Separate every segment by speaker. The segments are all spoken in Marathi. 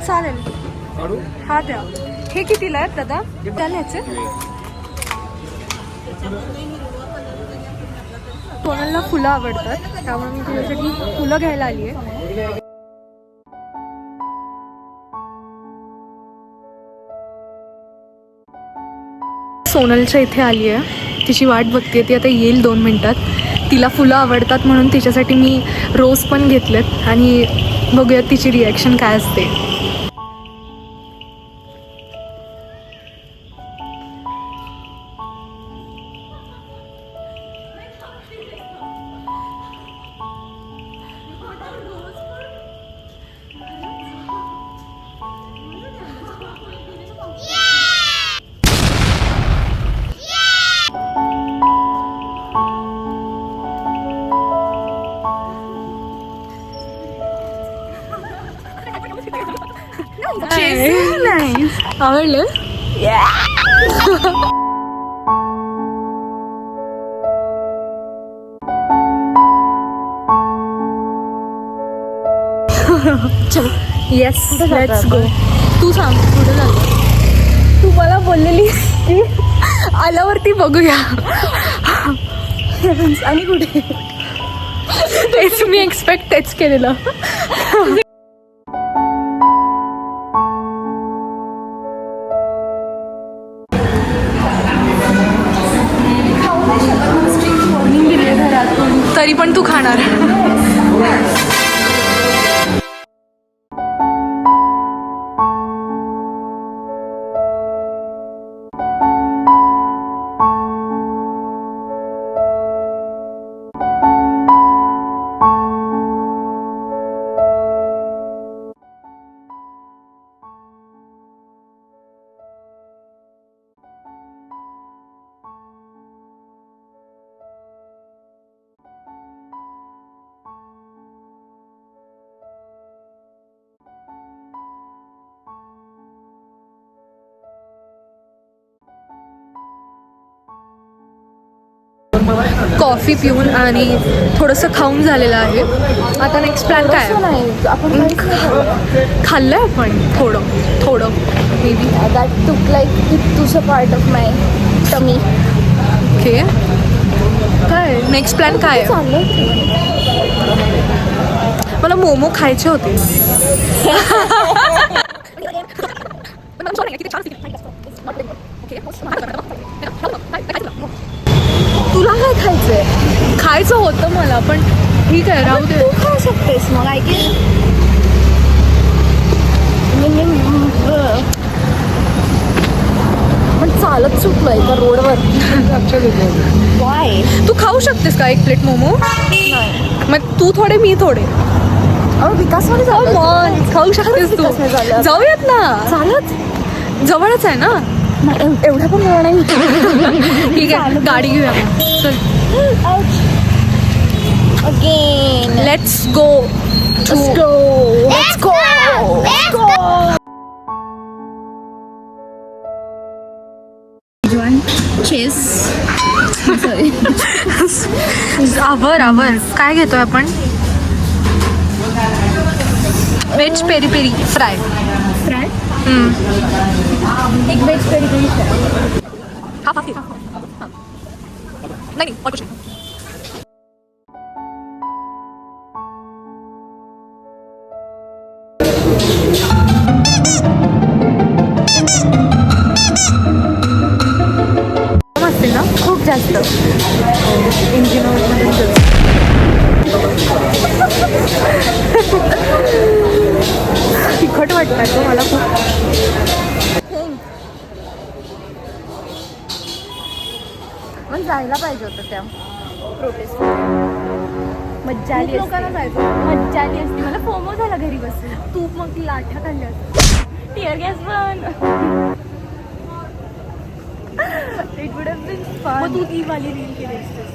Speaker 1: चालेल. हा द्या. हे कितीला आहेत दादा? त्याला ह्याचे कोणाला फुलं आवडतात त्यामुळे मी तुझ्यासाठी फुलं घ्यायला आली आहे. सोनलच्या इथे आली आहे. तिची वाट बघते. ती आता येईल 2 मिनटात. तिला फुलं आवडतात म्हणून तिच्यासाठी मी रोज पण घेतलेत आणि बघूयात तिची रिॲक्शन काय असते. आवडलं? Yes, let's go. तू सांग कुठे झालं? तू मला बोललेली की आल्यावरती बघूया. आणि कुठे? तेच मी एक्सपेक्ट तेच केलेलं. तरी पण तू खाणार. कॉफी पिऊन आणि थोडंसं खाऊन झालेलं आहे. आता नेक्स्ट प्लॅन काय आहे? आपण खाल्लंय आपण थोडं maybe.
Speaker 2: That took like तुझं part of my tummy.
Speaker 1: Okay, काय नेक्स्ट प्लॅन काय आहे? मला मोमो खायचे होते.
Speaker 2: तुला काय खायचंय?
Speaker 1: खायचं होतं मला, पण ठीक आहे राहू दे.
Speaker 2: तू खाऊ शकतेस मग. पण चालत चुकलोय का रोडवर? वाय?
Speaker 1: तू खाऊ शकतेस का 1 प्लेट मोमो? मग तू थोडे मी थोडे.
Speaker 2: विकासमध्ये
Speaker 1: खाऊ शकतेस तू. जाऊयात ना.
Speaker 2: चालत
Speaker 1: जवळच आहे ना.
Speaker 2: एवढा पण वेळ नाही.
Speaker 1: ठीक आहे, गाडी घेऊया मग. चल
Speaker 2: अगेन.
Speaker 1: Let's go.
Speaker 2: चेस.
Speaker 1: आवर काय घेतोय आपण? Veg peri peri fry.
Speaker 2: एक वेज पेरी पेरी फ्राय.
Speaker 1: नाही असतील ना
Speaker 2: खूप जास्त.
Speaker 1: इंजिन तिखट वाटतात तो मला खूप.
Speaker 2: मग जायला पाहिजे होतं त्या प्रोटेस्ट. मज्जा आली.
Speaker 1: लोकांना जायचं.
Speaker 2: मज्जा आली असती. मला फोमो झाला घरी बसून.
Speaker 1: तू मग ती लाठ्या खाल्ल्या असतात.
Speaker 2: टिअर गॅस पण. It would have been fun.
Speaker 1: मग तू ती वाली रील केली असतेस.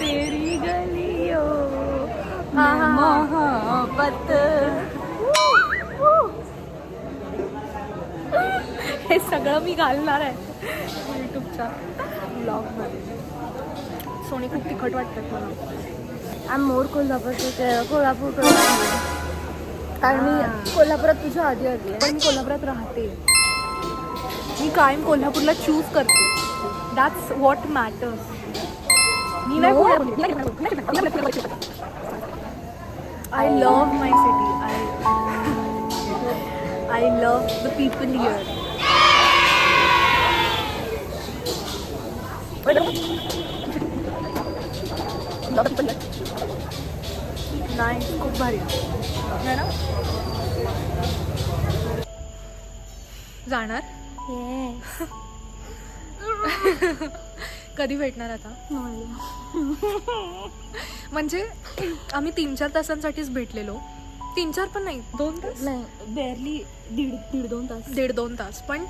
Speaker 2: तेरी गलियों मोहब्बत.
Speaker 1: हे सगळं मी घालणार आहे यूट्यूबच्या ब्लॉगमध्ये. सोने खूप तिखट वाटतात मला.
Speaker 2: आय मोर कोल्हापूर कारण मी कोल्हापुरात तुझ्या आधी आली आहे.
Speaker 1: पण मी कोल्हापुरात राहते. मी कायम कोल्हापूरला चूज करते. That's what matters. मी नाही I love my city. I love the people here. नाही खूप भारी आहे ना. जाणार कधी भेटणार आता. म्हणजे आम्ही 3-4 तासांसाठीच भेटलेलो. 3-4 पण नाही, 2 तास
Speaker 2: नाही
Speaker 1: बेअरली.
Speaker 2: दीड दोन तास
Speaker 1: 1.5-2 तास. पण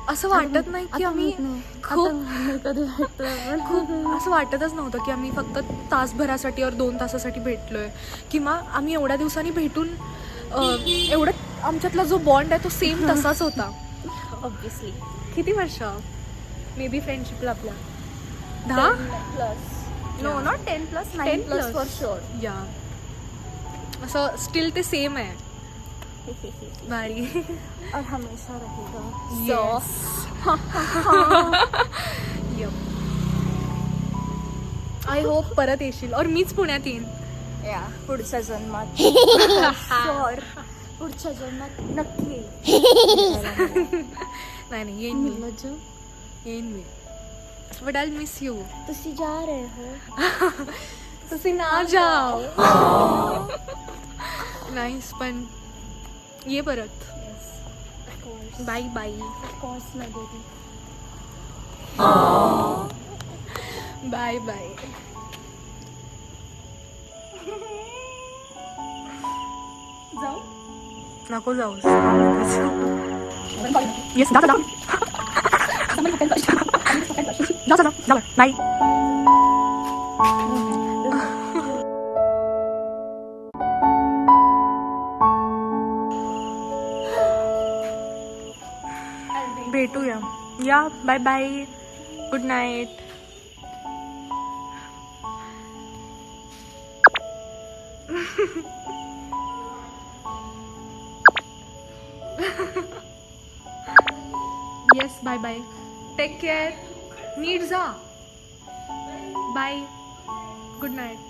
Speaker 1: असं वाटत नाही की आम्ही खूप असं वाटतच नव्हतं की आम्ही फक्त तासभरासाठी और 2 तासासाठी भेटलोय किंवा आम्ही एवढ्या दिवसांनी भेटून एवढं आमच्यातला जो बॉन्ड आहे तो सेम तसाच होता.
Speaker 2: ऑब्विसली.
Speaker 1: किती वर्ष मे बी फ्रेंडशिपला आपल्या 10
Speaker 2: plus. No not 10 plus 9 plus for sure.
Speaker 1: या असं स्टिल ते सेम आहे. भारी.
Speaker 2: और हमेशा रहेगा.
Speaker 1: Yes. Yep. आय होप परत येशील और मीच पुण्यात येईन.
Speaker 2: या पुढच्या जन्मात शुअर. पुढच्या जन्मात नक्की.
Speaker 1: नाही येईन मी. येईन मी. But I miss you.
Speaker 2: तुसी जा रहे हो.
Speaker 1: तुसी ना जाओ. नाईस. पण ये परत. Bye bye.
Speaker 2: कॉर्स नाही बेबी.
Speaker 1: Bye bye.
Speaker 2: जाऊ.
Speaker 1: नको जाऊ. येस जा जा जा जा नाही. भेटूया. या bye bye. Good night. Yes bye bye. Take care. नीट जा. बाय. Good night.